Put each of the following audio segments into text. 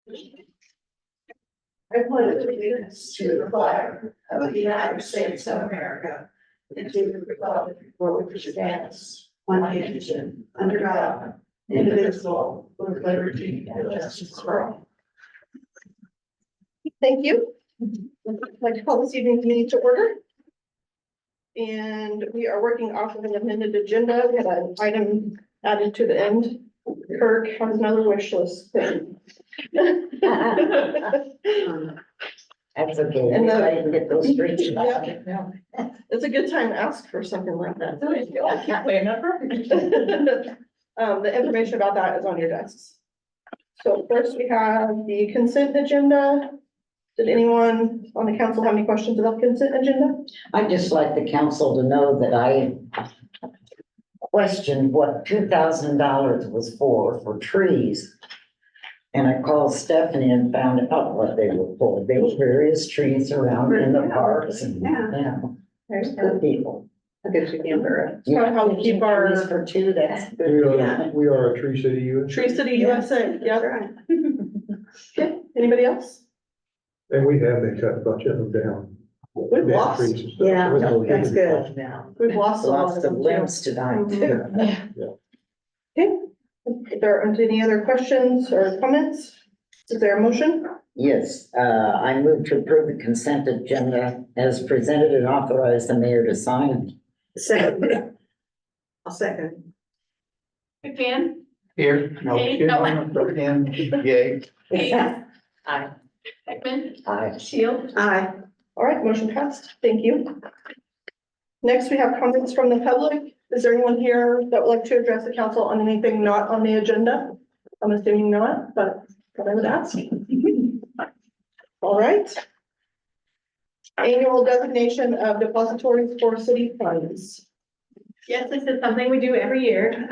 I pledge allegiance to the flag of the United States of America and to the republic for which it stands, one nation, under God, indivisible, with liberty and justice for all. Thank you. I'd like to call this evening's meeting to order. And we are working off of an amended agenda. We had an item added to the end. Kirk has another wish list thing. That's okay. And the- I can get those straight. Yeah. It's a good time to ask for something like that. The information about that is on your desks. So first we have the consent agenda. Did anyone on the council have any questions about the consent agenda? I'd just like the council to know that I questioned what $2,000 was for trees. And I called Stephanie and found out what they were for. There were various trees around in the parks and, yeah, there's good people. I guess you can bear Yeah, how we keep our- trees for two, that's We good. we are a Tree City unit, Tree City USA, yeah. Okay, anybody else? and we have been cutting a bunch of them down. We've Dead lost, trees and stuff. Yeah, So it's no, okay. that's good now. we've lost a lot Lots of of them too. limbs tonight too. Okay, if there aren't any other questions or comments, is there a motion? Yes, I move to approve the consent agenda as presented and authorize the mayor to sign. Second. I'll second. McMahon, Here. Hey, no. Yay. Hayes, Aye. Beckman, Aye. Shield, Aye. All right, motion passed. Thank you. Next, we have comments from the public. Is there anyone here that would like to address the council on anything not on the agenda? I'm assuming not, but I would ask. All right. Annual designation of depositories for city funds. yes, this is something we do every year.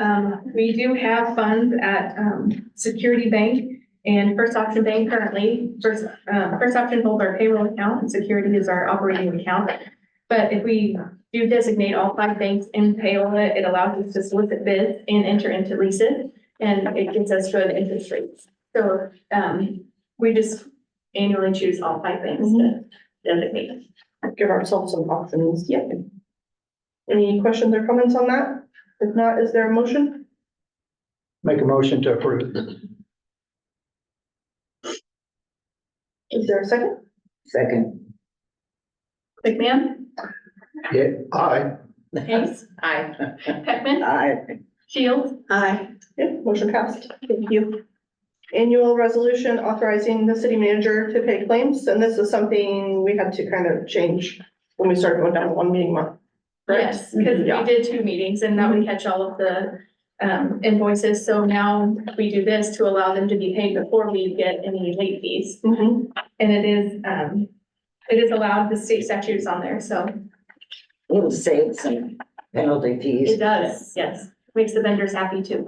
We do have funds at, Security Bank and First Option Bank currently. First Option holds our payroll account and Security is our operating account. But if we do designate all 5 banks in Paola, it allows us to solicit bids and enter into leases, and it gives us good interest rates. So, we just annually choose all 5 banks to designate. Give ourselves some options. Yep. Any questions or comments on that? If not, is there a motion? Make a motion to approve. Is there a second? Second. McMahon, Yeah, aye. Hayes, Aye. Beckman, Aye. Shields, Aye. Yep, motion passed. Thank you. Annual resolution authorizing the city manager to pay claims, and this is something we had to kind of change when we started going down to 1 meeting month. Correct? yes, because we Yeah. did 2 meetings and that would catch all of the invoices. So now we do this to allow them to be paid before we get any late fees. Mhm. And it is allowed, the state statutes on there, so It'll save some penalty fees. it does, yes. Makes the vendors happy too.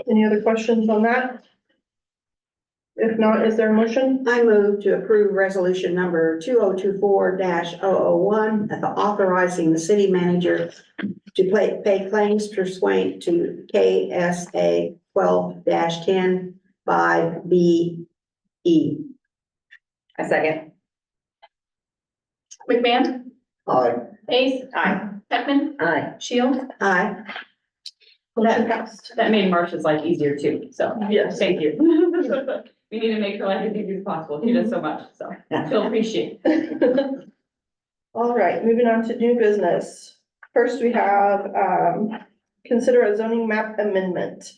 Any other questions on that? If not, is there a motion? I move to approve resolution number 2024-001, authorizing the city manager to pay claims pursuant to KSA 12-10 5BE. A second. McMahon, Aye. Hayes. Aye. Beckman, Aye. Shields. Aye. Motion passed. That made Marcia's life easier too, so Yes. thank you. We need to make her life as easy as possible. She does so much, so she'll appreciate. All right, moving on to new business. First, we have, consider a zoning map amendment.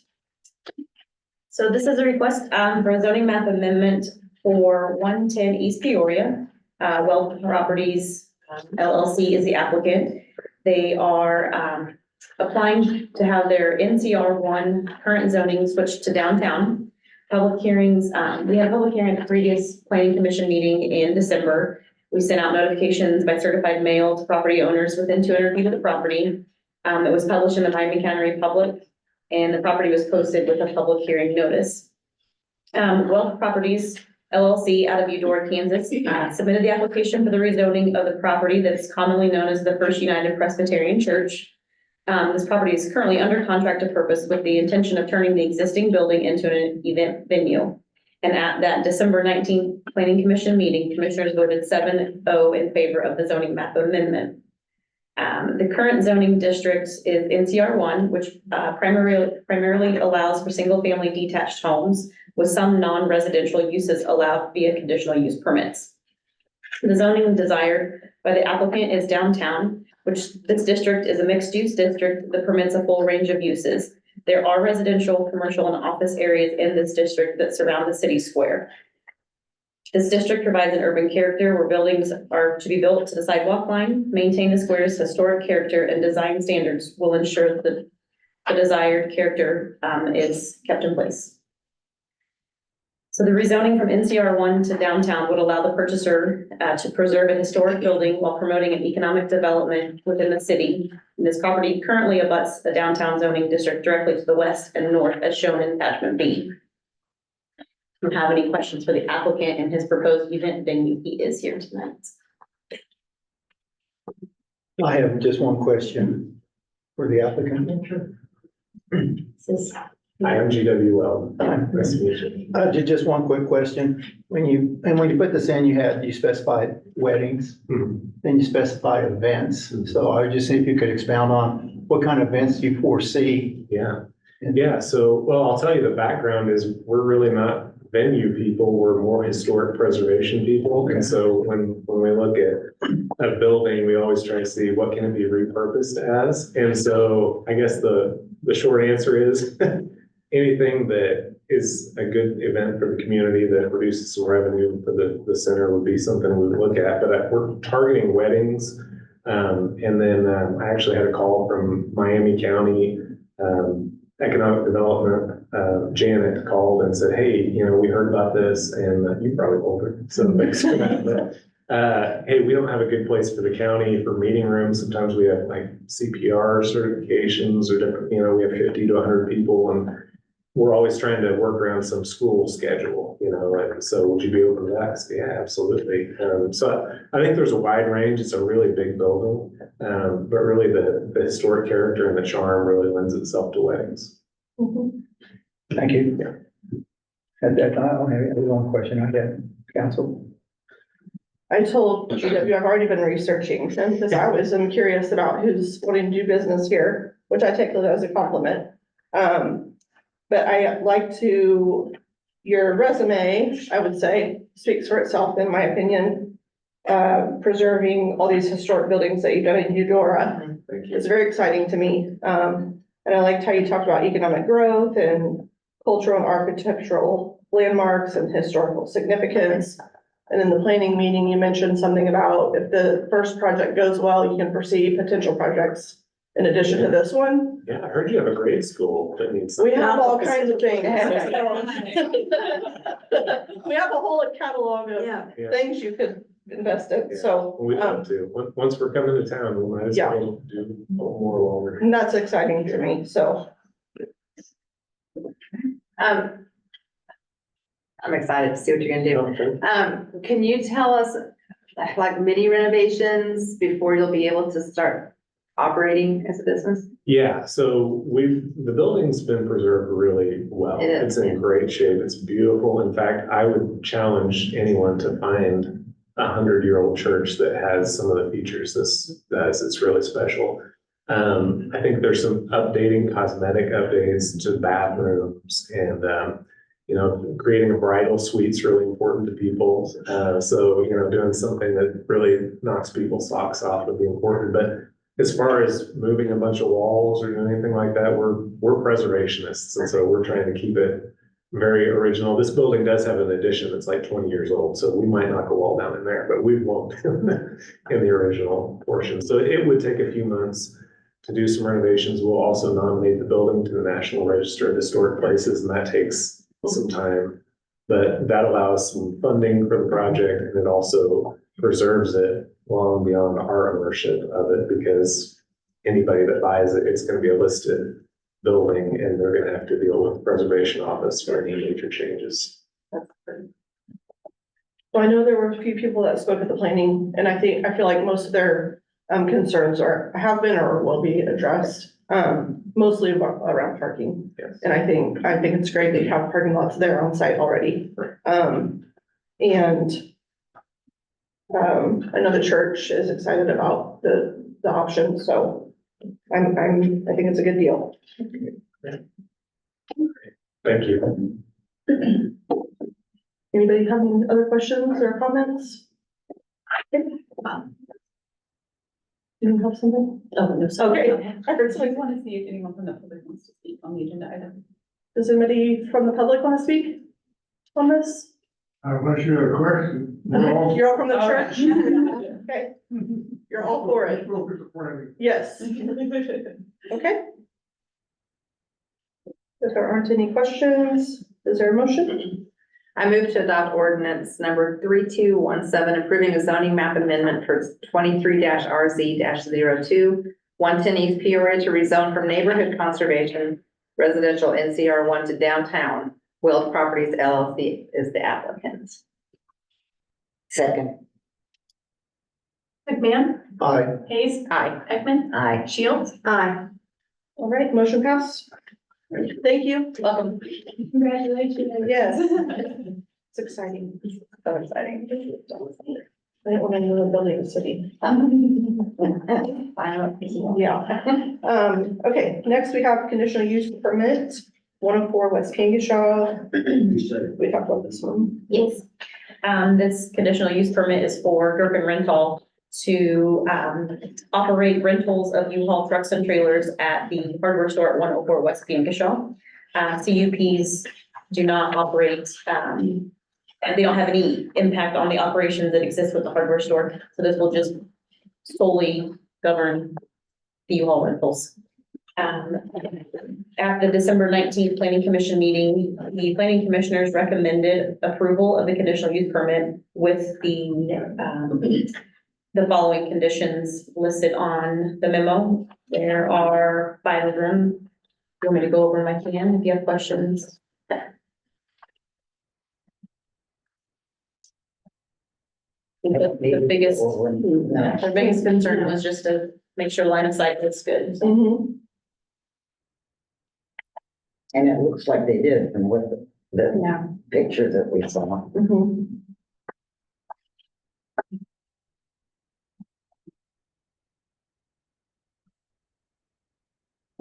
So this is a request for a zoning map amendment for 110 East Peoria. Wealth Properties LLC is the applicant. They are applying to have their NCR 1 current zoning switched to downtown. Public hearings, we had a public hearing at the previous planning commission meeting in December. We sent out notifications by certified mail to property owners within 200 feet of the property. It was published in the Miami County Republic, and the property was posted with a public hearing notice. Wealth Properties LLC out of Eudora, Kansas, submitted the application for the rezoning of the property that's commonly known as the First United Presbyterian Church. This property is currently under contract of purpose with the intention of turning the existing building into an event venue. And at that December 19th Planning Commission meeting, commissioners voted 7-0 in favor of the zoning map amendment. The current zoning district is NCR 1, which primarily allows for single-family detached homes with some non-residential uses allowed via conditional use permits. The zoning desired by the applicant is downtown, which this district is a mixed-use district that permits a full range of uses. There are residential, commercial, and office areas in this district that surround the city square. This district provides an urban character where buildings are to be built to the sidewalk line, maintain the square's historic character, and design standards will ensure that the desired character is kept in place. So the rezoning from NCR 1 to downtown would allow the purchaser to preserve a historic building while promoting an economic development within the city. And this property currently abuts a downtown zoning district directly to the west and north as shown in attachment B. If you have any questions for the applicant and his proposed event venue, he is here tonight. I have just one question for the applicant. This is I am GWL. Nice to meet you. Just one quick question. When you put this in, you specified weddings, then you specified events. So I would just see if you could expound on what kind of events you foresee. Yeah. So, well, I'll tell you the background is we're really not venue people. We're more historic preservation people. And so when we look at a building, we always try to see what can it be repurposed as. And so I guess the short answer is anything that is a good event for the community that produces some revenue for the center would be something we would look at, but we're targeting weddings. And then I actually had a call from Miami County Economic Development. Janet called and said, hey, we heard about this, and you probably told her, so thanks for that. But hey, we don't have a good place for the county for meeting rooms. Sometimes we have like CPR certifications or different, we have 50 to 100 people, and we're always trying to work around some school schedule, like, so would you be open to that? So, yeah, absolutely. So I think there's a wide range. It's a really big building, but really the historic character and the charm really lends itself to weddings. Thank you. At that time, I don't have one question. I have council. I told GW I've already been researching since I was curious about who's wanting to do business here, which I take as a compliment. But I like your resume, I would say, speaks for itself, in my opinion. Preserving all these historic buildings that you've done in Eudora is very exciting to me. And I liked how you talked about economic growth and cultural and architectural landmarks and historical significance. And in the planning meeting, you mentioned something about if the first project goes well, you can foresee potential projects in addition to this one. Yeah, I heard you have a grade school that needs. We have all kinds of things. We have a whole catalog of Yeah. things you could invest in, so. We'd love to. Once we're coming to town, we might as well do more longer. And that's exciting to me, so. I'm excited to see what you're gonna do. Okay. Can you tell us, like, mini renovations before you'll be able to start operating as a business? Yeah, so the building's been preserved really well. It is, It's in great shape. It's beautiful. In fact, I would challenge anyone to find a 100-year-old church that has some of the features this does. It's really special. I think there's some cosmetic updates to bathrooms, and creating a bridal suite's really important to people. So doing something that really knocks people's socks off would be important. But as far as moving a bunch of walls or doing anything like that, we're preservationists, and so we're trying to keep it very original. This building does have an addition that's like 20 years old, so we might knock a wall down in there, but we won't in the original portion. So it would take a few months to do some renovations. We'll also nominate the building to the National Register of Historic Places, and that takes some time, but that allows some funding for the project, and it also preserves it long beyond our ownership of it, because anybody that buys it, it's going to be a listed building, and they're going to have to deal with the preservation office for any major changes. So I know there were a few people that spoke at the planning, and I feel like most of their concerns have been or will be addressed, mostly around parking. Yes. And I think it's great that you have parking lots there on site already. And I know the church is excited about the option, so I think it's a good deal. Thank you. Anybody have any other questions or comments? You have something? Oh, no, Okay. I heard I something. want to see if anyone from the public wants to speak on the agenda item. Does anybody from the public want to speak on this? Unless you have a question. You're all from the All church? right. Okay, you're all for it. It. Yes. Okay. If there aren't any questions, is there a motion? I move to adopt ordinance number 3217, approving a zoning map amendment for 23-RZ-02, 110 East Peoria to rezone from neighborhood conservation residential NCR 1 to downtown. Wills Properties LLC is the applicant. Second, McMahon, Aye. Hayes, Aye. Heckman, aye. Shields. Aye. All right, motion passed. Thank you. Welcome. Congratulations. Yes. It's exciting. So exciting. I don't want to know the building the city. Yeah. Okay, next we have conditional use permit, 104 West Kangashaw. We talked about this one. Yes. This conditional use permit is for Gerken Rental to, operate rentals of U-Haul trucks and trailers at the hardware store at 104 West Piankashaw. CUPs do not operate, and they don't have any impact on the operations that exist with the hardware store. So this will just solely govern the U-Haul rentals. At the December 19th Planning Commission meeting, the planning commissioners recommended approval of the conditional use permit with the following conditions listed on the memo. There are 5 of them. You want me to go over them? I can, if you have questions. The biggest, No. our biggest concern was just to make sure line of sight looks good. Mhm. And it looks like they did from what the Yeah. picture that we saw. Mhm.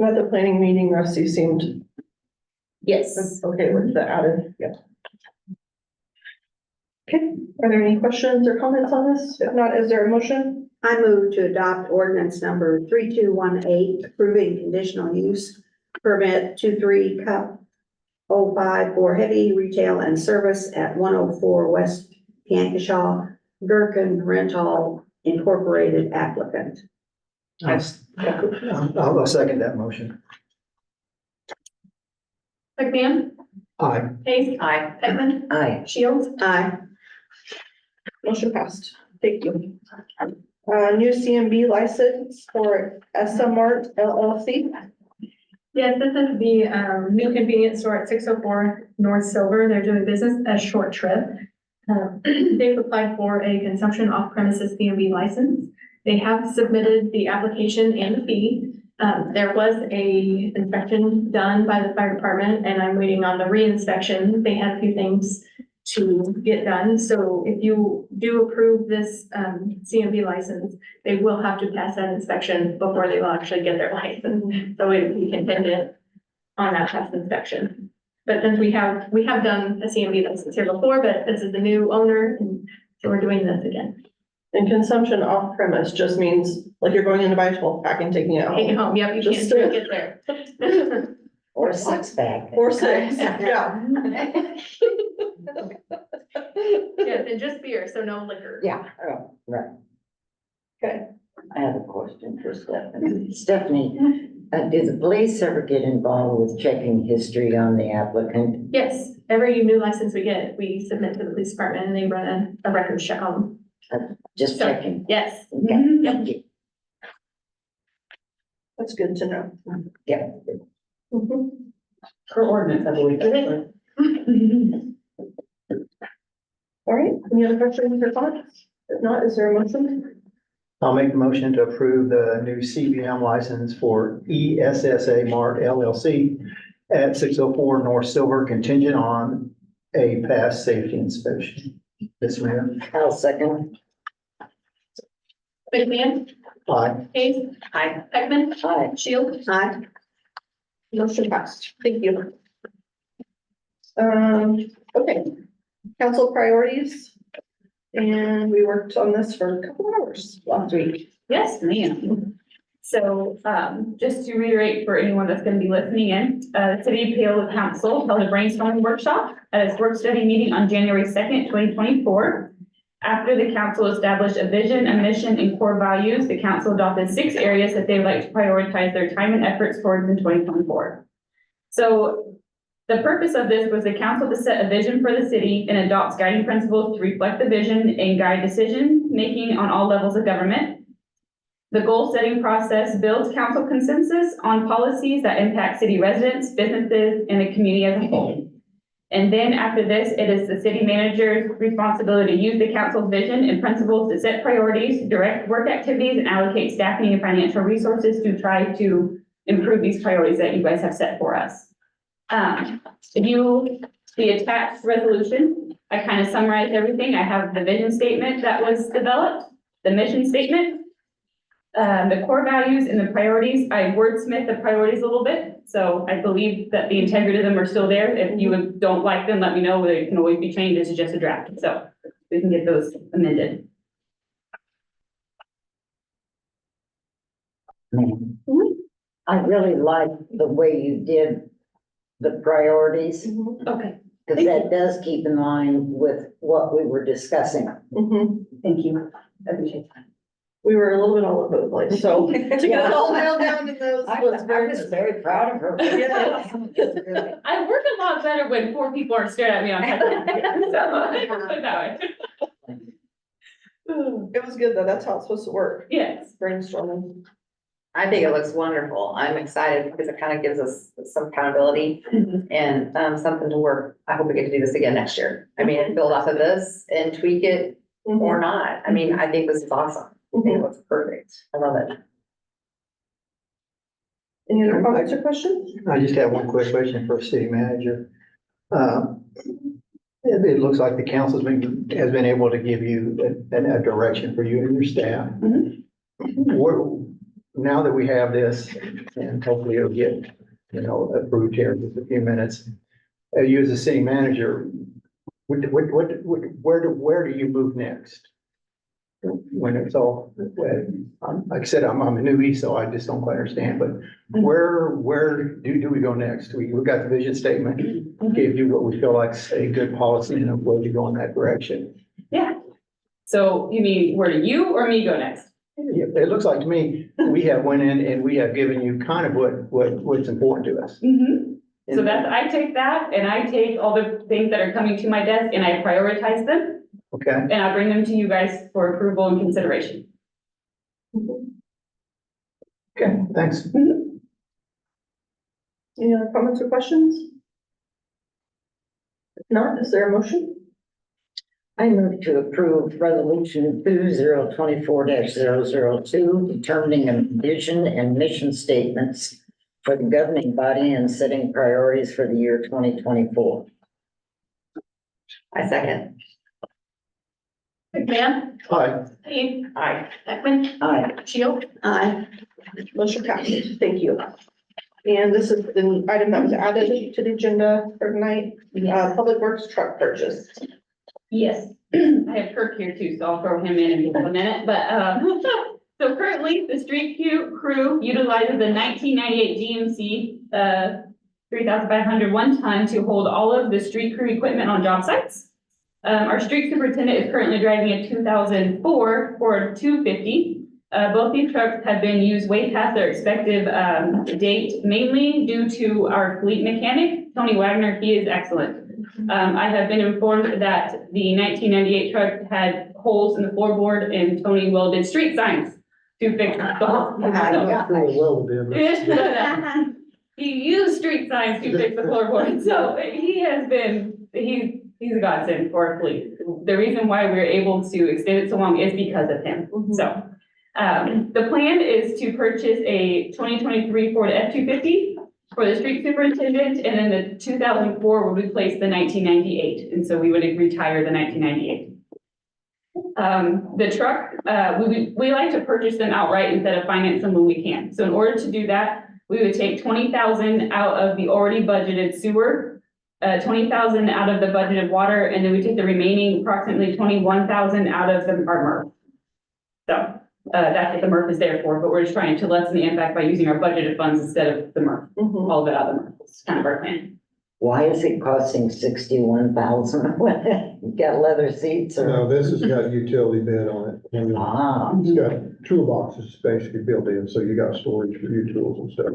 At the planning meeting, Rusty seemed Yes. okay with the added, yeah. Okay, are there any questions or comments on this? If not, is there a motion? I move to adopt ordinance number 3218, approving conditional use permit 23 Cup 05 for heavy retail and service at 104 West Piankashaw, Gerken Rental Incorporated applicant. I'll second that motion. McMahon, Aye. Hayes, Aye. Heckman, Aye. Shields. Aye. Motion passed. Thank you. New CMB license for SM Mart LLC. Yes, this is the new convenience store at 604 North Silver. They're doing business as Short Trip. They've applied for a consumption off-premises CMB license. They have submitted the application and the fee. There was a inspection done by the fire department, and I'm waiting on the re-inspection. They had a few things to get done. So if you do approve this CMB license, they will have to pass that inspection before they will actually get their license. So it would be contingent on that past inspection. But since we have done a CMB license here before, but this is the new owner, and so we're doing this again. And consumption off premise just means like you're going in to buy a 12-pack and taking it Take it home. home, yep, you Just can't drink it there. Or a six-pack. Or 6, yeah. Yes, and just beer, so no liquor. Yeah, oh, right. Okay. I have a question for Stephanie. Stephanie, did the police ever get involved with checking history on the applicant? Yes, every new license we get, we submit to the police department and they run a records check on them. Just So, checking. yes. Okay, Yep. thank you. That's good to know. Yeah. Mhm. Per ordinance, I believe. All right, any other questions or comments? If not, is there a motion? I'll make the motion to approve the new CBM license for ESSA Mart LLC at 604 North Silver contingent on a past safety inspection. Yes, ma'am. I'll second. McMahon, Aye. Hayes, Aye. Heckman, Aye. Shields. Aye. Motion passed. Thank you. Okay, council priorities. And we worked on this for a couple of hours last week. Yes, ma'am. So, just to reiterate for anyone that's gonna be listening in, City of Paola Council held a brainstorming workshop at its work study meeting on January 2nd, 2024. After the council established a vision, a mission, and core values, the council adopted 6 areas that they would like to prioritize their time and efforts towards in 2024. So the purpose of this was the council to set a vision for the city and adopts guiding principles to reflect the vision and guide decision-making on all levels of government. The goal-setting process builds council consensus on policies that impact city residents, businesses, and the community as a whole. And then after this, it is the city manager's responsibility to use the council's vision and principles to set priorities, direct work activities, and allocate staffing and financial resources to try to improve these priorities that you guys have set for us. The attached resolution, I kind of summarized everything. I have the vision statement that was developed, the mission statement, the core values and the priorities. I wordsmith the priorities a little bit, so I believe that the integrity of them are still there. If you don't like them, let me know. They can always be changed. This is just a draft, so we can get those amended. I really like the way you did the priorities, Okay, because that does keep in line with what we were discussing. thank you. I appreciate that. We were a little bit all over the place, so to get it all nailed down in those was I very. was very proud of her. Yes. I work a lot better when 4 people are staring at me on camera. So, put it that way. It was good though. That's how it's supposed to work. Yes. Brainstorming. I think it looks wonderful. I'm excited because it kind of gives us some accountability and something to work. I hope we get to do this again next year. I mean, build off of this and tweak it or not. I mean, I think this is awesome. I think it looks perfect. I love it. Any other comments or questions? I just have one quick question for city manager. It looks like the council's has been able to give you a direction for you and your staff. Now that we have this, and hopefully it'll get, approved here in just a few minutes. You as a city manager, where do you move next? When it's all, like I said, I'm a newbie, so I just don't quite understand, but where do we go next? We've got the vision statement, gave you what we feel like a good policy and a way to go in that direction. Yeah. So you mean where do you or me go next? Yeah, it looks like to me, we have went in and we have given you kind of what's important to us. So I take that and I take all the things that are coming to my desk and I prioritize them. Okay, And I bring them to you guys for approval and consideration. okay, thanks. Any other comments or questions? If not, is there a motion? I move to approve resolution 2024-002, determining a vision and mission statements for the governing body and setting priorities for the year 2024. I second. McMahon, Aye. Hayes, Aye. Heckman, Aye. Shields. Aye. Motion passes. Thank you. And this is the item that was added to the agenda for tonight, Public Works truck purchase. Yes, I have Kirk here too, so I'll throw him in a minute, but, so currently the street crew utilizes the 1998 GMC, 3,500 one ton to hold all of the street crew equipment on job sites. Our street superintendent is currently driving a 2004 Ford 250. Both these trucks have been used way past their expected, date, mainly due to our fleet mechanic, Tony Wagner. He is excellent. I have been informed that the 1998 truck had holes in the floorboard and Tony welded street signs to fix the holes. He used street signs to fix the floorboard, so he has been, he's a godsend for our fleet. The reason why we're able to extend it so long is because of him, so. The plan is to purchase a 2023 Ford F-250 for the street superintendent, and then the 2004 will replace the 1998, and so we would retire the 1998. The truck, we like to purchase them outright instead of finance them when we can. So in order to do that, we would take 20,000 out of the already budgeted sewer, 20,000 out of the budgeted water, and then we take the remaining approximately 21,000 out of our MRF. So that's what the MRF is there for, but we're just trying to lessen the impact by using our budgeted funds instead of the MRF, Mhm. all of it out of the MRF. It's kind of our plan. Why is it costing 61,000? You got leather seats or? No, this has got a utility bed on it. And Ah, it's got toolboxes basically built in, so you got storage for your tools and stuff.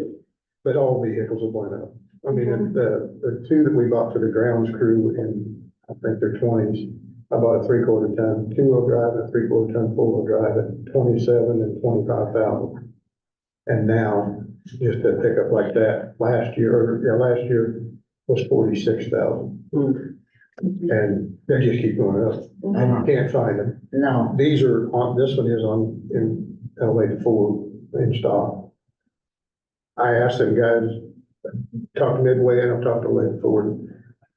But all vehicles are going up. I mean, the two that we bought for the grounds crew, and I think they're 20s. I bought a 3/4 ton, 2-wheel drive, and a 3/4 ton 4-wheel drive at 27 and 25,000. And now, just a pickup like that, last year was 46,000. And they just keep going up. And you can't find them. no, These are on, this one is on, in elevated Ford in stock. I asked them guys, talked to Midway and I've talked to Lake Ford.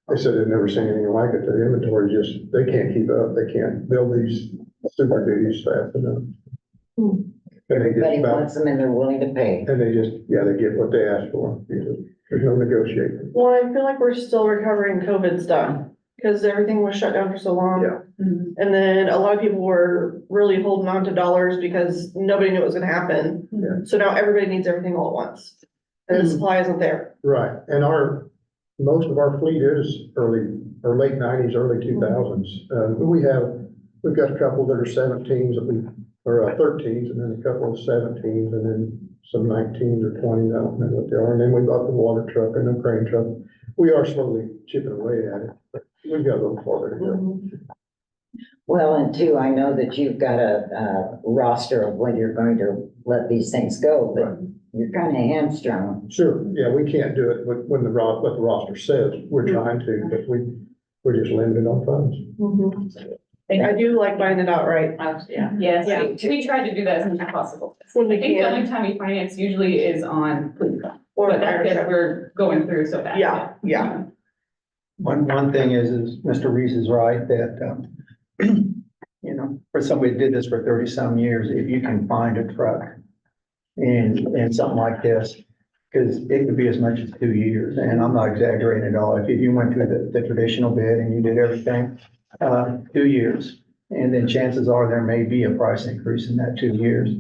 They said they've never seen anything like it. Their inventory just, they can't keep up. They can't build these super duties fast enough. And they everybody get about, wants them and they're willing to pay. and they just, yeah, they get what they ask for. There's no negotiating. Well, I feel like we're still recovering COVID stuff, because everything was shut down for so long. Yeah. And then a lot of people were really holding on to dollars because nobody knew it was gonna happen. Yeah. So now everybody needs everything all at once. And the supply isn't there. Right, and most of our fleet is early, or late 90s, early 2000s. We've got a couple that are 17s, or 13s, and then a couple of 17s, and then some 19s or 20s, I don't remember what they are. And then we bought the water truck and the crane truck. We are slowly chipping away at it, but we've got a little farther to go. Well, and two, I know that you've got a roster of when you're going to let these things go, but you're kind of hamstrung. Sure, yeah, we can't do it what the roster says. We're trying to, but we're just limited on funds. I do like buying it outright. Yeah. Yes, Yeah. we try to do that as much as possible. When we I think the can. only time we finance usually is on police car, Or but that's because we're going through so fast. Yeah. One thing is Mr. Reese is right, that, you know, for somebody that did this for 30-some years, if you can find a truck and something like this, because it could be as much as 2 years, and I'm not exaggerating at all. If you went through the traditional bid and you did everything, 2 years, and then chances are there may be a price increase in that 2 years.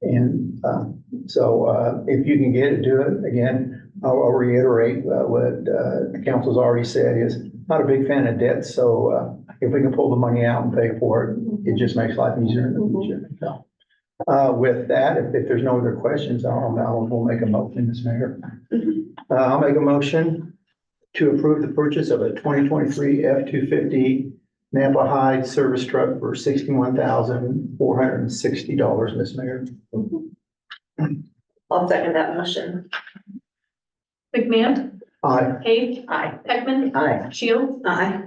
And so if you can get it, do it. Again, I'll reiterate what the council's already said is not a big fan of debt. So if we can pull the money out and pay for it, it just makes life easier in the future. So with that, if there's no other questions, we'll make a motion, Ms. Mayor. I'll make a motion to approve the purchase of a 2023 F-250 Nampa Hide service truck for $61,460, Ms. Mayor. I'll second that motion. McMahon, Aye. Kate, Aye. Peckman, Aye. Shields. Aye.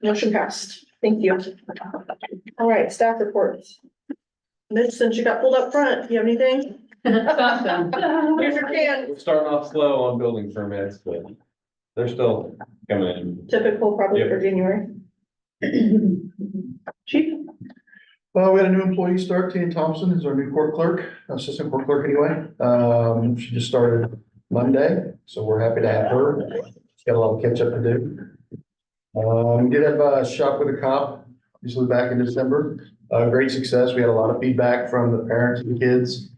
Motion passed. Thank you. All right, staff reports. Mitch, since you got pulled up front, do you have anything? Here's your can. We're starting off slow on building permits, but they're still coming in. Typical probably for January. Chief? We had a new employee start, Tina Thompson is our new court clerk, assistant court clerk anyway. She just started Monday, so we're happy to have her. She's got a lot of catch up to do. We did have a shop with a cop, usually back in December. Great success. We had a lot of feedback from the parents and the kids.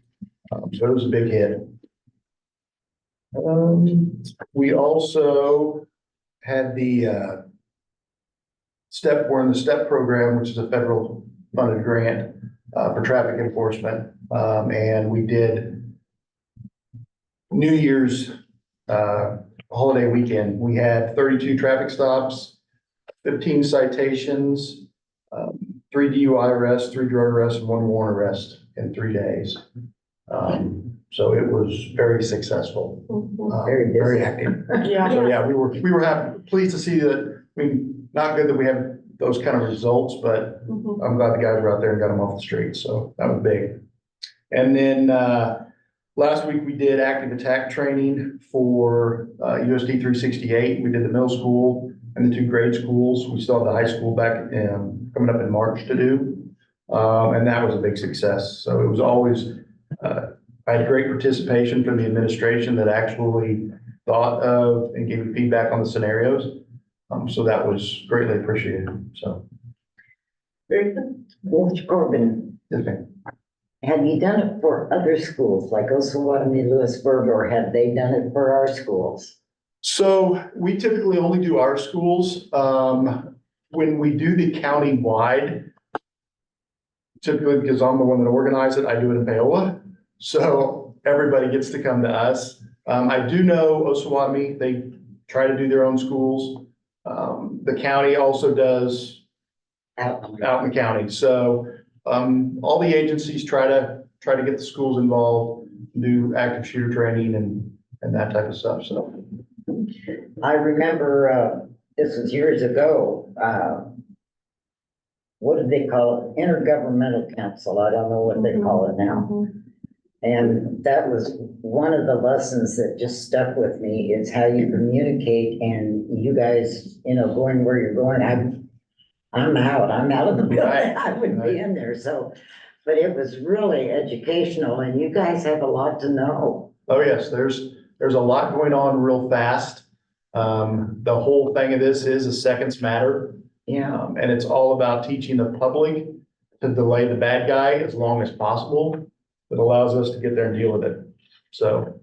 So it was a big hit. We also had the we're in the STEP program, which is a federal funded grant for traffic enforcement. And we did New Year's holiday weekend. We had 32 traffic stops, 15 citations, 3 DUI arrests, 3 drug arrests, and 1 warrant arrest in 3 days. So it was very successful, Very busy. very active. Yeah. So yeah, we were happy, pleased to see that. I mean, not good that we have those kind of results, but Mhm. I'm glad the guys were out there and got them off the street, so that was big. And then, last week we did active attack training for, USD 368. We did the middle school and the two grade schools. We still have the high school back, coming up in March to do. And that was a big success. So it was always, I had great participation from the administration that actually thought of and gave feedback on the scenarios. So that was greatly appreciated, so. Very good. Mr. Corbin, Yes, ma'am. have you done it for other schools like Osawatomie, Lewisburg, or have they done it for our schools? So we typically only do our schools. When we do the county-wide, typically because I'm the one that organized it, I do it in Paola. So everybody gets to come to us. I do know Osawatomie, they try to do their own schools. The county also does out in the county. So, all the agencies try to get the schools involved, do active shooter training and that type of stuff, so. I remember, this was years ago, what did they call it? Intergovernmental Council. I don't know what they call it now. And that was one of the lessons that just stuck with me is how you communicate and you guys, going where you're going. I'm out of the building. I wouldn't be in there. So, but it was really educational and you guys have a lot to know. Oh, yes, there's a lot going on real fast. The whole thing of this is a seconds matter. Yeah. And it's all about teaching the public to delay the bad guy as long as possible. It allows us to get there and deal with it. So,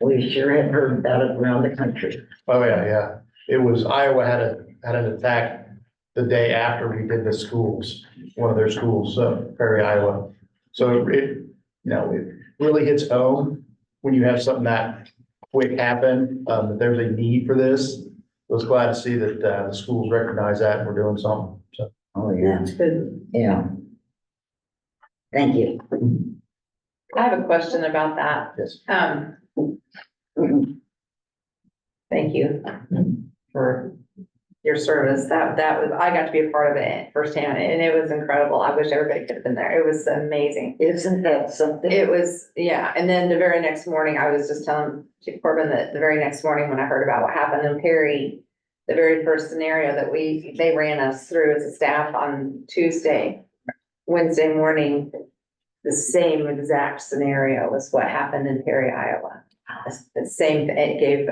We sure have heard about it around the country. oh yeah. It was, Iowa had an attack the day after we did the schools, one of their schools, Prairie, Iowa. So it really hits home when you have something that quick happen, that there's a need for this. I was glad to see that, the schools recognize that and we're doing something, so. Oh, yeah. That's good. Yeah. Thank you. I have a question about that. Yes. Thank you for your service. That was, I got to be a part of it firsthand and it was incredible. I wish everybody could have been there. It was amazing. Isn't that something? It was, yeah. And then the very next morning, I was just telling Chief Corbin that the very next morning when I heard about what happened in Perry, the very first scenario that they ran us through as a staff on Tuesday, Wednesday morning, the same exact scenario was what happened in Perry, Iowa. The same, it gave,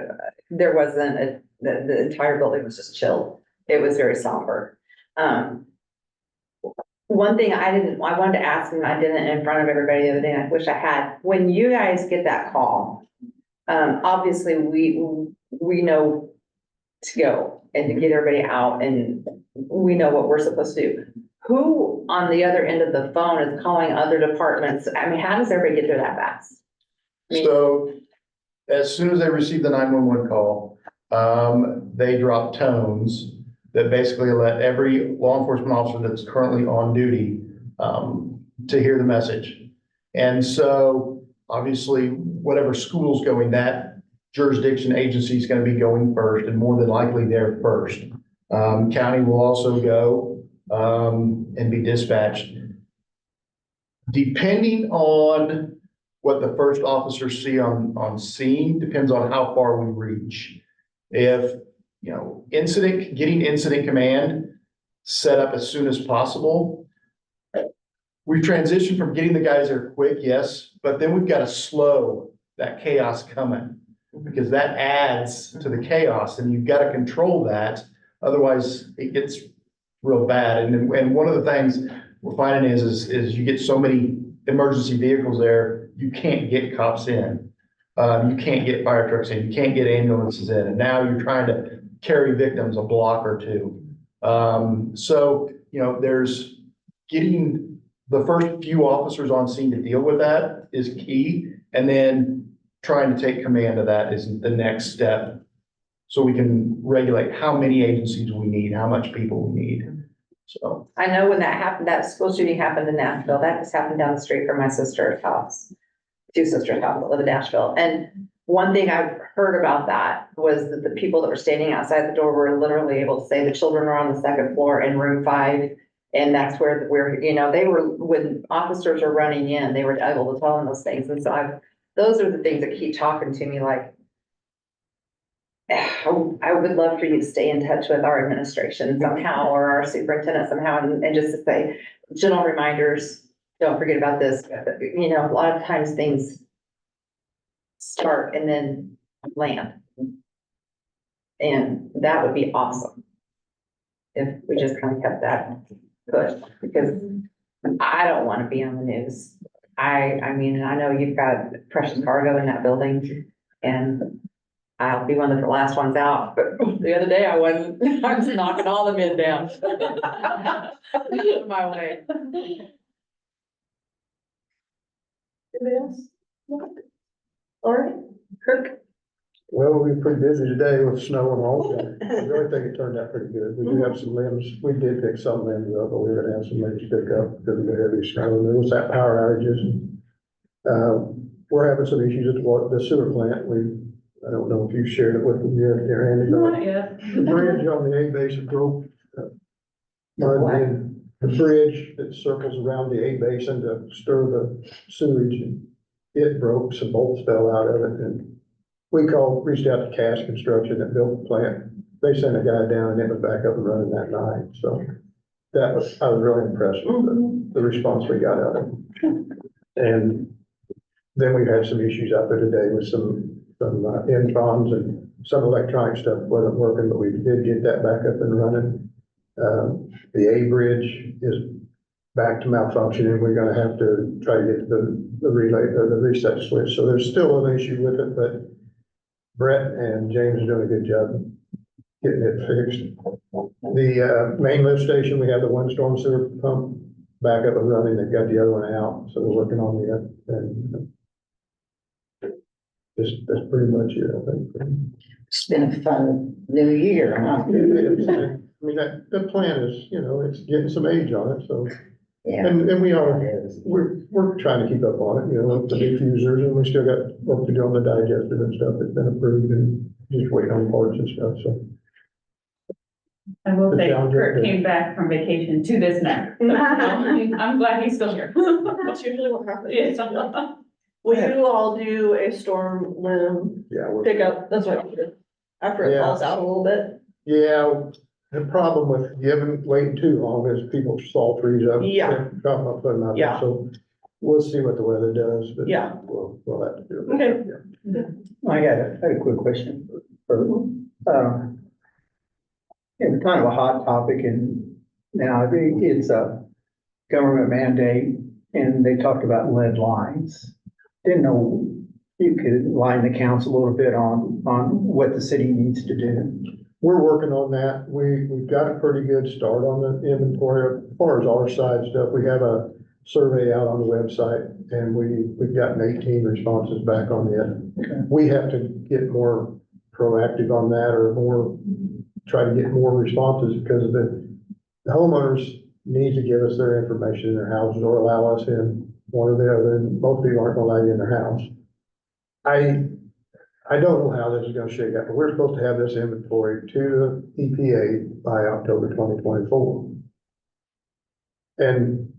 there wasn't the entire building was just chilled. It was very somber. One thing I wanted to ask, and I didn't in front of everybody the other day, and I wish I had, when you guys get that call, obviously we know to go and to get everybody out and we know what we're supposed to do. Who on the other end of the phone is calling other departments? I mean, how does everybody get there that fast? So as soon as they receive the 911 call, they drop tones that basically let every law enforcement officer that's currently on duty, to hear the message. And so obviously, whatever school's going, that jurisdiction agency is going to be going first and more than likely they're first. County will also go, and be dispatched. Depending on what the first officers see on scene, depends on how far we reach. If, getting incident command set up as soon as possible. We've transitioned from getting the guys there quick, yes, but then we've got to slow that chaos coming because that adds to the chaos and you've got to control that. Otherwise it gets real bad. And one of the things we're finding is you get so many emergency vehicles there, you can't get cops in. You can't get fire trucks in, you can't get ambulances in. And now you're trying to carry victims a block or two. So, there's getting the first few officers on scene to deal with that is key. And then trying to take command of that is the next step. So we can regulate how many agencies we need, how much people we need. So. I know when that happened, that school shooting happened in Nashville. That just happened down the street from my sister's house. Two sisters' house that live in Nashville. And one thing I've heard about that was that the people that were standing outside the door were literally able to say the children are on the second floor in room 5. And that's where, you know, they were, when officers are running in, they were able to tell them those things. And so those are the things that keep talking to me like, I would love for you to stay in touch with our administration somehow, or our superintendent somehow, and just to say, gentle reminders, don't forget about this. You know, a lot of times things start and then land. And that would be awesome if we just kind of kept that push, because I don't want to be on the news. I mean, I know you've got precious cargo in that building, and I'll be one of the last ones out, but the other day I was knocking all the men down. My way. Anybody else? All right, Kirk? Well, we were pretty busy today with snow and all that. I really think it turned out pretty good. We do have some limbs, we did pick some limbs up, but we were gonna have some limbs pick up because of the heavy snow. And there was that power outages. We're having some issues at the sewer plant. I don't know if you shared it with them yet, Andy. Not yet. The bridge on the A basin broke. And the bridge that circles around the A basin to stir the sewage, and it broke, some bolts fell out of it, and we reached out to Cash Construction that built the plant. They sent a guy down and it was back up and running that night, so I was really impressed with the response we got out of it. And then we had some issues out there today with some introns and some electronic stuff wasn't working, but we did get that back up and running. The A bridge is back to malfunctioning. We're gonna have to try to get the relay or the reset switch. So there's still an issue with it, but Brett and James are doing a good job getting it fixed. The main lift station, we have the one storm sewer pump back up and running. They've got the other one out, so we're working on and that's pretty much it, I think. It's been a fun new year, huh? I mean, the plan is, you know, it's getting some age on it, so. Yeah. And we are, It is. we're trying to keep up on it, you know, with the diffusers, and we still got work to do on the digester and stuff that's been approved, and just waiting on parts and stuff, so. I will say, Good job, Kurt good. came back from vacation to this neck. So, I'm glad he's still here. That's usually what happens. Yes. Will you all do a storm limb Yeah, pickup? That's what I did. After it Yeah. falls out a little bit. yeah, the problem with waiting too long is people saw trees up. Yeah. Drop them up, put them out there, Yeah. so we'll see what the weather does, but. Yeah. We'll have to do it. Okay. Yeah. I had a quick question. It's kind of a hot topic, and now I think it's a government mandate, and they talked about lead lines. Didn't know you could line the council a little bit on what the city needs to do. We're working on that. We've got a pretty good start on the inventory. As far as our side stuff, we have a survey out on the website, and we've gotten 18 responses back on it. Okay. We have to get more proactive on that, or try to get more responses, because the homeowners need to give us their information in their houses or allow us in, one or the other, and most people aren't gonna allow you in their house. I don't know how this is gonna shake out, but we're supposed to have this inventory to the EPA by October 2024. And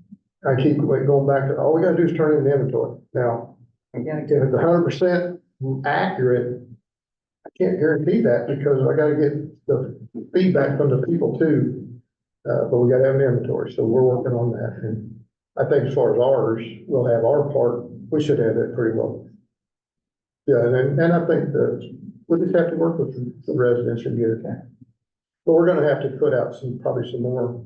I keep going back to, all we gotta do is turn in the inventory. Now, if it's 100% accurate, I can't guarantee that, because I gotta get the feedback from the people too. But we gotta have an inventory, so we're working on that. And I think as far as ours, we'll have our part, we should have it pretty well. Yeah, and I think that we just have to work with the residents and get it. But we're gonna have to put out probably some more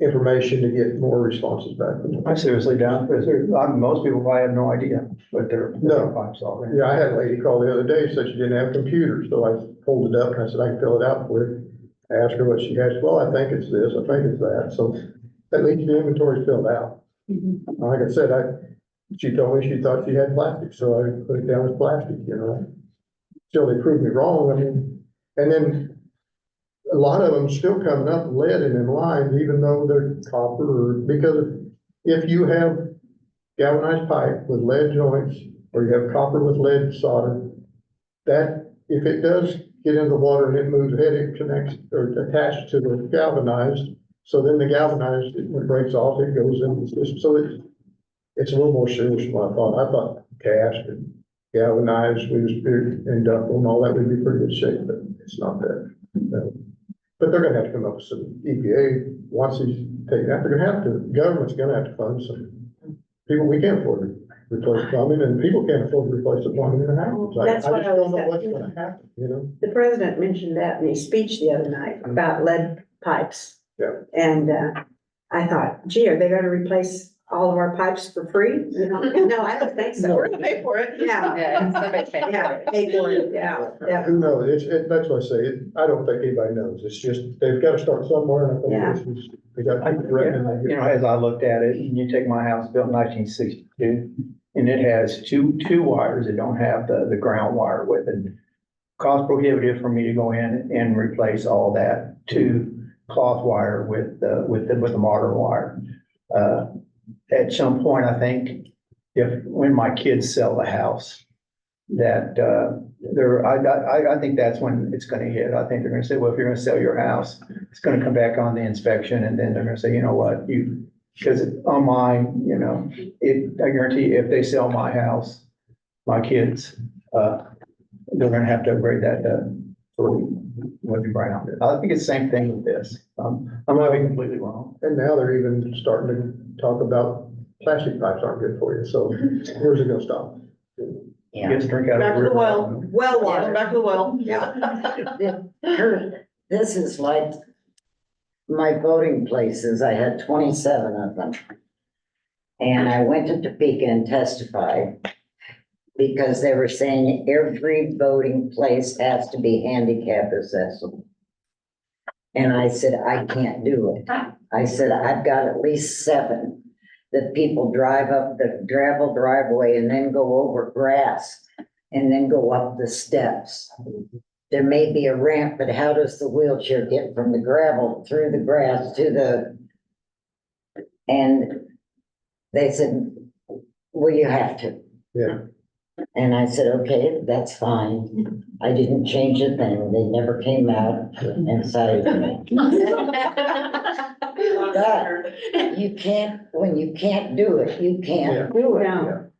information to get more responses back from them. I seriously doubt, because most people probably have no idea what their No. pipes are. Yeah, I had a lady call the other day, said she didn't have a computer, so I pulled it up and I said, I can fill it out for you. I asked her what she had. She said, well, I think it's this, I think it's that, so at least the inventory's filled out. Like I said, she told me she thought she had plastic, so I put it down as plastic, you know. Still, they proved me wrong, I mean, and then a lot of them still coming up lead in them lines, even though they're copper, because if you have galvanized pipe with lead joints where you have copper with lead solder, that, if it does get in the water and it moves ahead, it connects or attaches to the galvanized. So then the galvanized, when it breaks off, it goes in the system. So it's a little more serious than what I thought. I thought cast and galvanized, industrial and all that would be pretty good shape, but it's not that. No. But they're gonna have to come up with some EPA, once he's taken out, they're gonna have to, the government's gonna have to fund some people, we can't afford to replace plumbing, and people can't afford to replace the plumbing in their houses. I That's just what I don't was know what's saying. gonna happen, you know? The president mentioned that in his speech the other night about lead pipes. Yeah. And, I thought, gee, are they gonna replace all of our pipes for free? No, I don't think so. We're gonna pay for it. Yeah, Yeah, somebody's paying for yeah, it. pay for it, yeah. Who knows? That's what I say. I don't think anybody knows. It's just, they've got to start somewhere, and Yeah. I think this is, they got to keep correcting it. You know, as I looked at it, and you take my house built in 1962, and it has two wires that don't have the ground wire with it. Cost prohibitive for me to go in and replace all that to cloth wire with the modern wire. At some point, I think when my kids sell the house, that, I think that's when it's gonna hit. I think they're gonna say, well, if you're gonna sell your house, it's gonna come back on the inspection, and then they're gonna say, you know what, because on mine, you know, I guarantee you, if they sell my house, my kids, they're gonna have to upgrade that to living brown. I think it's the same thing with this. I might be completely wrong. And now they're even starting to talk about plastic pipes aren't good for you, so where's it gonna stop? Yeah. Get a drink out of Back to the river. well. Well water. Back to the well. Yeah. Kurt, this is like my voting places. I had 27 of them. And I went to Topeka and testified because they were saying every voting place has to be handicap accessible. And I said, I can't do it. I said, I've got at least 7 that people drive up the gravel driveway and then go over grass and then go up the steps. There may be a ramp, but how does the wheelchair get from the gravel through the grass to the, and they said, well, you have to. Yeah. And I said, okay, that's fine. I didn't change a thing. They never came out and cited me. But you can't, when you can't do it, you can't do it. No.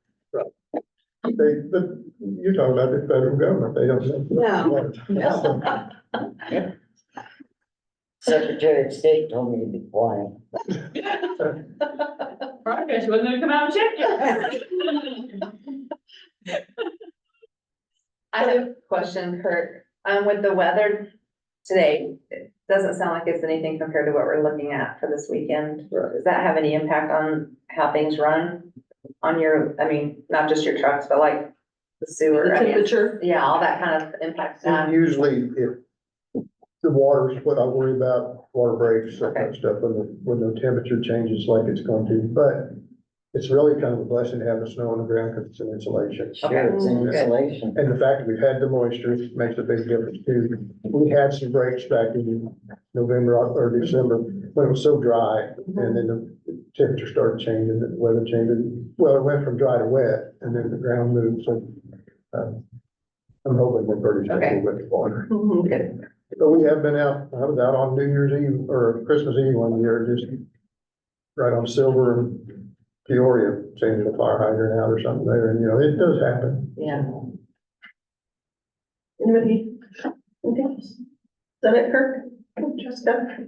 But you're talking about the federal government, they don't. No. Secretary of State told me to be quiet. I guess she wasn't gonna come out and check you. I have a question, Kurt. With the weather today, it doesn't sound like it's anything compared to what we're looking at for this weekend. Does that have any impact on how things run on your, I mean, not just your trucks, but like the sewer? The I mean, temperature. yeah, all that kind of impacts that. And usually the water's what I worry about, water breaks, that kind of stuff, when the temperature changes like it's going to, but it's really kind of a blessing to have the snow on the ground because it's an insulation. Sure, it's an insulation. And the fact that we've had the moisture makes a big difference too. We had some breaks back in November or December when it was so dry, and then the temperature started changing, the weather changed. Well, it went from dry to wet, and then the ground moved, so I'm hoping we're pretty stable with the water. Mhm. But we have been out, I was out on New Year's Eve or Christmas Eve one year, just right on Silver and Peoria, changing a fire hydrant out or something there, and you know, it does happen. Yeah. Anybody? Anything else? Is that it, Kirk? Jessica?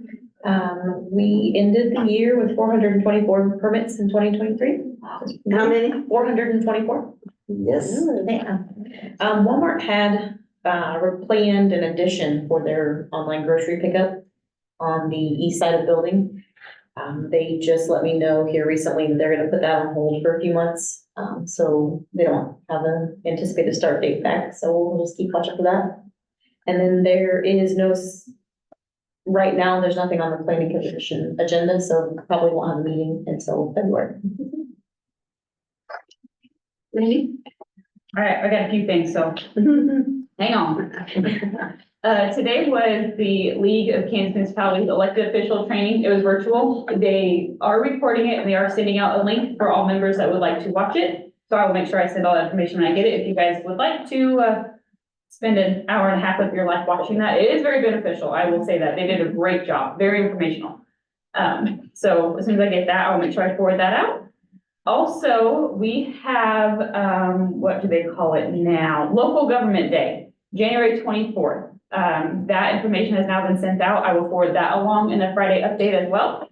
We ended the year with 424 permits in 2023. How many? 424. Yes. Yeah. Walmart had, planned an addition for their online grocery pickup on the east side of the building. They just let me know here recently that they're gonna put that on hold for a few months. So they don't have an anticipated start date back, so we'll just keep watching for that. And then there is right now, there's nothing on the planning commission agenda, so probably won't have a meeting until February. Randy? All right, I got a few things, so hang on. Today was the League of Kansas Municipalities elected official training. It was virtual. They are recording it and they are sending out a link for all members that would like to watch it. So I will make sure I send all that information when I get it. If you guys would like to, spend an hour and a half of your life watching that, it is very beneficial. I will say that. They did a great job, very informational. So as soon as I get that, I'll make sure I forward that out. Also, we have, what do they call it now? Local Government Day, January 24th. That information has now been sent out. I will forward that along in a Friday update as well.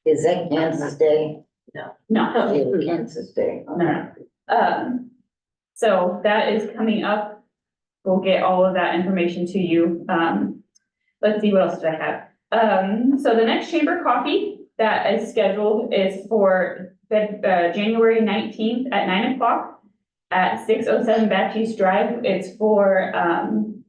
Is that Kansas Day? No. Yeah, Kansas Day. No. So that is coming up. We'll get all of that information to you. Let's see, what else did I have? So the next chamber coffee that is scheduled is for January 19th at 9 o'clock at 607 Baptiste Drive. It's for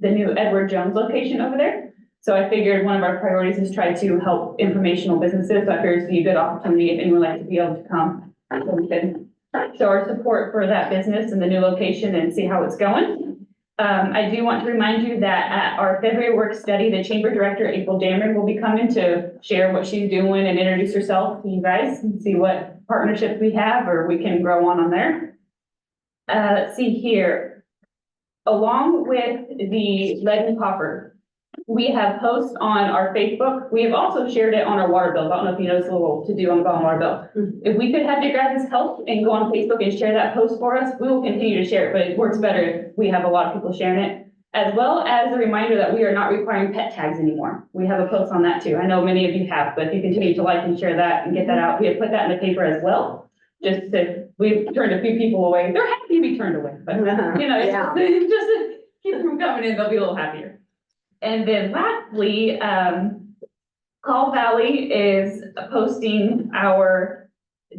the new Edward Jones location over there. So I figured one of our priorities is try to help informational businesses. So I figured it'd be a good opportunity if anyone would like to be able to come. So we can show our support for that business and the new location and see how it's going. I do want to remind you that at our February work study, the chamber director, April Dameron, will be coming to share what she's doing and introduce herself to you guys and see what partnerships we have or we can grow on there. Let's see here. Along with the lead and copper, we have posts on our Facebook. We have also shared it on our water bill. I don't know if you noticed a little to do on the water bill. If we could have your guys' help and go on Facebook and share that post for us, we will continue to share it, but it works better if we have a lot of people sharing it. As well as a reminder that we are not requiring pet tags anymore. We have a post on that too. I know many of you have, but if you continue to like and share that and get that out, we have put that in the paper as well. Just to, we've turned a few people away. They're happy to be turned away, but you know, it's just to keep them coming in, they'll be a little happier. And then lastly, Call Valley is posting our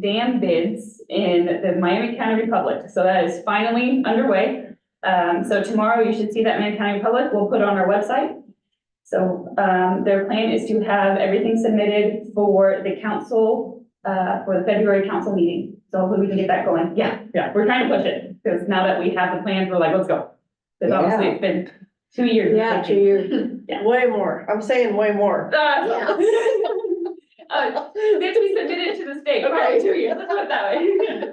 dam bids in the Miami County Republic. So that is finally underway. So tomorrow you should see that Miami County Republic. We'll put it on our website. So their plan is to have everything submitted for the council, for the February council meeting. So hopefully we can get that going. Yeah, we're trying to push it because now that we have the plans, we're like, let's go. Because obviously it's been 2 years. Yeah, 2 years. Yeah. Way more. I'm saying way more. They have to be submitted to the state, probably 2 years, let's put it that way.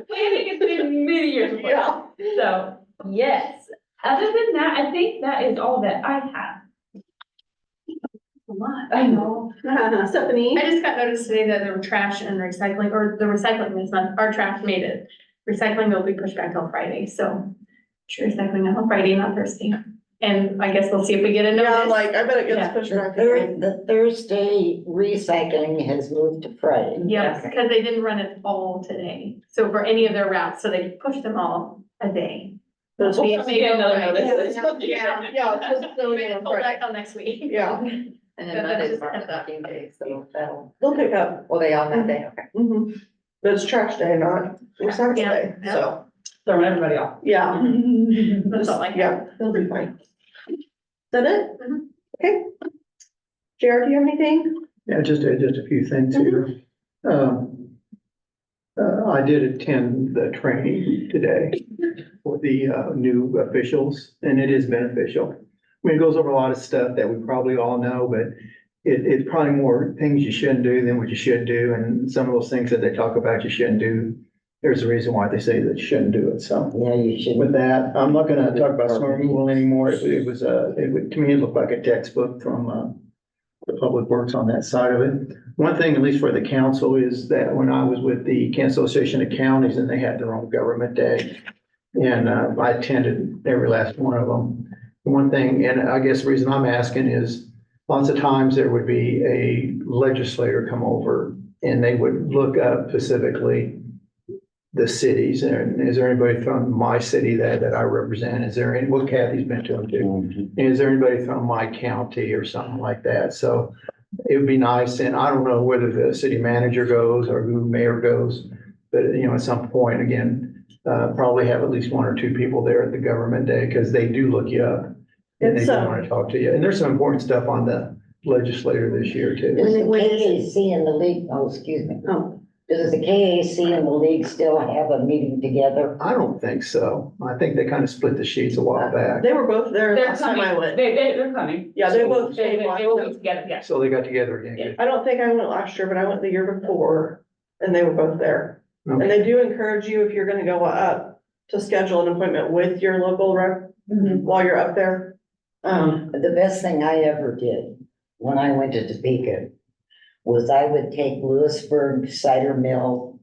Planning has been many years before. Yeah. So, yes, other than that, I think that is all that I have. A lot. I know. Stephanie? I just got notice today that there were trash and recycling, or the recycling this month, our trash made it. Recycling will be pushed back till Friday, so sure, recycling until Friday, not Thursday. And I guess we'll see if we get a Yeah, notice. like, I bet it Yeah. gets pushed back. The Thursday recycling has moved to Friday. Yes, because they didn't run it all today, so for any of their routes, so they pushed them all a day. But it's We'll supposed to get another be- notice. Yeah, it's supposed to snow again on Pull back Friday. till next week. Yeah, And then That's Monday's just our kind of- working day, so that'll, they'll pick up. well, they on that day, okay. Mm-hmm. But it's trash day, not recycle Yeah, day, yeah. so, Throwing everybody off. yeah. That's all I have. Yeah, they'll be fine. Is that it? Mhm. Okay. Jared, do you have anything? Yeah, just a few things here. I did attend the training today for the new officials, and it is beneficial. I mean, it goes over a lot of stuff that we probably all know, but it's probably more things you shouldn't do than what you should do, and some of those things that they talk about you shouldn't do, there's a reason why they say that you shouldn't do it, so. Yeah, you should. With that, I'm not gonna talk about snow removal anymore. It was, to me, it looked like a textbook from, the Public Works on that side of it. One thing, at least for the council, is that when I was with the Kansas Association of Counties and they had their own government day, and, I attended every last one of them. One thing, and I guess the reason I'm asking is lots of times there would be a legislator come over and they would look up specifically the cities, and is there anybody from my city that I represent? Is there any, well, Kathy's been to them too. Is there anybody from my county or something like that? So it would be nice, and I don't know whether the city manager goes or who mayor goes, but you know, at some point, again, probably have at least one or two people there at the government day, because they do look you up. And they It's, do want to talk to you, and there's some important stuff on the legislator this year too. Does the When is KAC and the league, oh, excuse me. Oh. Does the KAC and the league still have a meeting together? I don't think so. I think they kind of split the sheets a while back. They were both there They're last time coming, I went. they're coming. Yeah, they both They came last will time. be together, yes. So they got together again. Good. I don't think I went last year, but I went the year before and they were both there. Okay. And they do encourage you, if you're gonna go up, to schedule an appointment with your local rep while you're up there. The best thing I ever did when I went to Topeka was I would take Lewisburg Cider Mill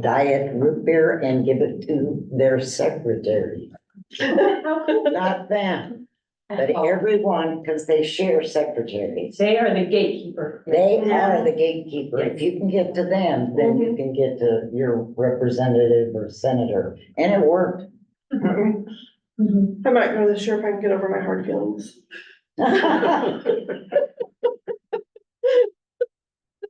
diet root beer and give it to their secretary. Not them, but everyone, because they share secretaries. They are the gatekeeper. They are the gatekeeper. If you can get to them, then you can get to your representative or senator. And it worked. I might go this year if I can get over my hard feelings.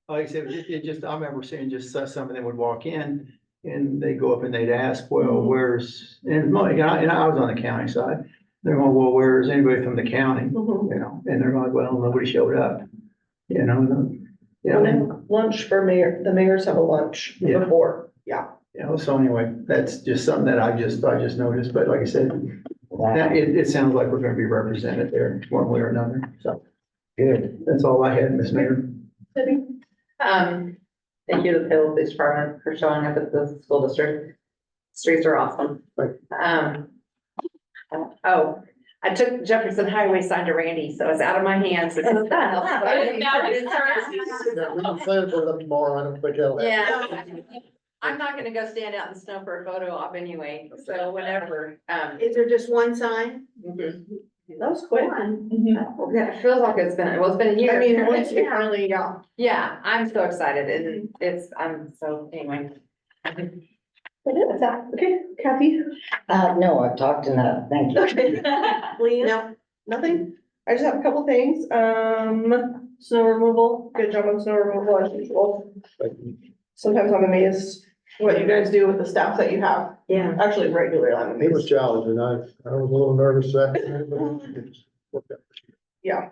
Like I said, it just, I remember seeing just some of them would walk in and they go up and they'd ask, well, where's, and I was on the county side. They're going, well, where's anybody from the county? You know, and they're like, well, nobody showed up, you know, And then lunch for mayor, the mayors have a lunch Yeah. before, yeah. you know, so anyway, that's just something that I just noticed, but like I said, it sounds like we're gonna be represented there one way or another, so. Good. That's all I had, Ms. Mayor. Thank you to the Pale Police Department for showing up at the school district. Streets are awesome. Oh, I took Jefferson Highway sign to Randy, so it's out of my hands. It's his house, but I didn't- Now it's Yeah, we can say it for them tomorrow, I don't think it'll. Yeah, I'm not gonna go stand out in the snow for a photo op anyway, so whenever, Is there just one sign? That was quick. yeah, it feels like it's been a year. I mean, once you finally, yeah. Yeah, I'm so excited and anyway. Okay, Kathy? No, I've talked enough. Thank you. Okay. Leanne? No. Nothing? I just have a couple things. Snow removal, good job on snow removal as usual. Sometimes I'm amazed what you guys do with the staff that you have. Yeah. Actually, regularly, I'm It was amazed. challenging, I was a little nervous that, but it worked out. Yeah.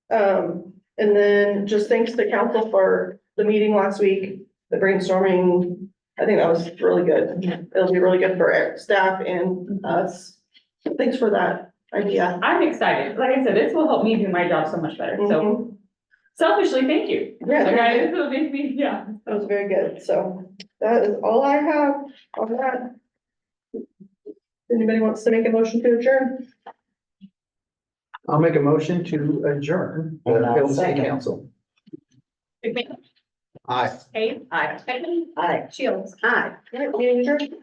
And then just thanks to council for the meeting last week, the brainstorming. I think that was really good. It'll be really good for our staff and us. Thanks for that idea. I'm excited. Like I said, this will help me do my job so much better. So selfishly, thank you. Yeah. Okay, this will make me, yeah. That was very good. So that is all I have on that. Anybody wants to make a motion to adjourn? I'll make a motion to adjourn the And I'll Hill City second. Council. McMahon, Aye. Kate, Hi. Beckman, Hi. Shields. Hi. All right, meeting adjourned.